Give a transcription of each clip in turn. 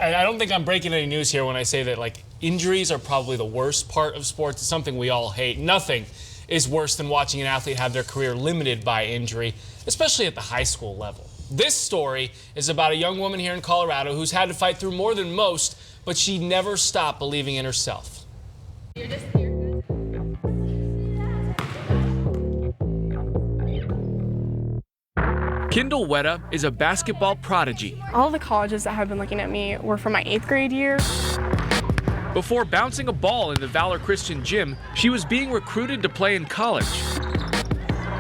I don't think I'm breaking any news here when I say that, like, injuries are probably the worst part of sports. It's something we all hate. Nothing is worse than watching an athlete have their career limited by injury, especially at the high school level. This story is about a young woman here in Colorado who's had to fight through more than most, but she never stopped believing in herself. Kindyll Wetta is a basketball prodigy. All the colleges that have been looking at me were from my 8th grade year. Before bouncing a ball in the Valor Christian gym, she was being recruited to play in college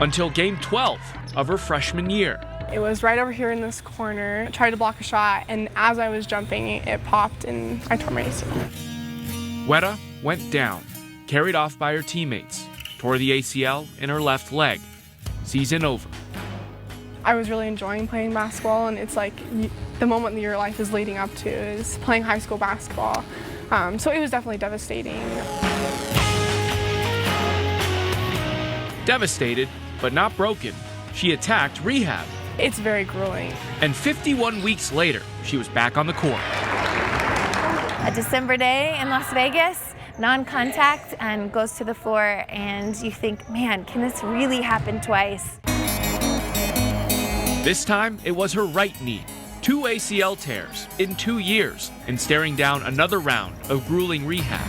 until game 12 of her freshman year. It was right over here in this corner. I tried to block a shot, and as I was jumping, it popped and I tore my ACL. Wetta went down, carried off by her teammates, tore the ACL in her left leg. Season over. I was really enjoying playing basketball, and it's like the moment that your life is leading up to is playing high school basketball. So it was definitely devastating. Devastated, but not broken, she attacked rehab. It's very grueling. And 51 weeks later, she was back on the court. A December day in Las Vegas, non-contact, and goes to the floor, and you think, man, can this really happen twice? This time, it was her right knee. 2 ACL tears in 2 years, and staring down another round of grueling rehab.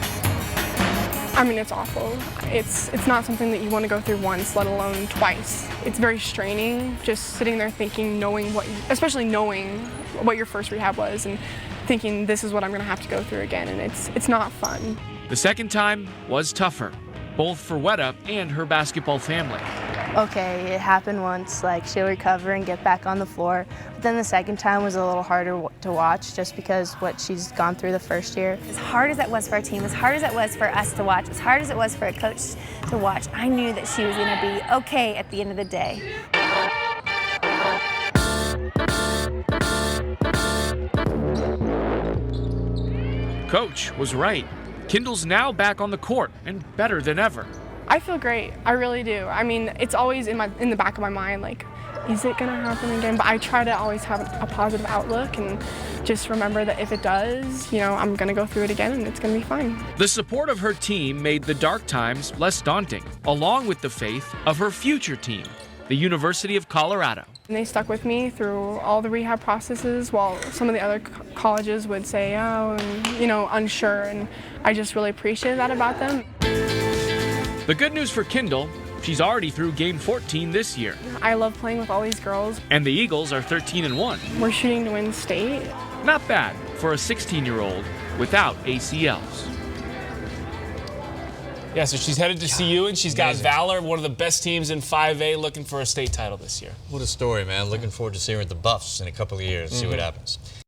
I mean, it's awful. It's not something that you want to go through once, let alone twice. It's very straining, just sitting there thinking, especially knowing what your first rehab was, and thinking this is what I'm going to have to go through again, and it's not fun. The second time was tougher, both for Wetta and her basketball family. Okay, it happened once, like she'll recover and get back on the floor. But then the second time was a little harder to watch just because what she's gone through the first year. As hard as that was for our team, as hard as it was for us to watch, as hard as it was for a coach to watch, I knew that she was going to be okay at the end of the day. Coach was right. Kindyll's now back on the court and better than ever. I feel great. I really do. I mean, it's always in the back of my mind, like, is it going to happen again? But I try to always have a positive outlook and just remember that if it does, I'm going to go through it again and it's going to be fine. The support of her team made the dark times less daunting, along with the faith of her future team, the University of Colorado. And they stuck with me through all the rehab processes, while some of the other colleges would say, oh, and, unsure. And I just really appreciated that about them. The good news for Kindyll, she's already through game 14 this year. I love playing with all these girls. And the Eagles are 13-1. We're shooting to win state. Not bad for a 16-year-old without ACLs. Yeah, so she's headed to CU, and she's got Valor, one of the best teams in 5A, looking for a state title this year. What a story, man. Looking forward to seeing her at the Buffs in a couple of years, see what happens.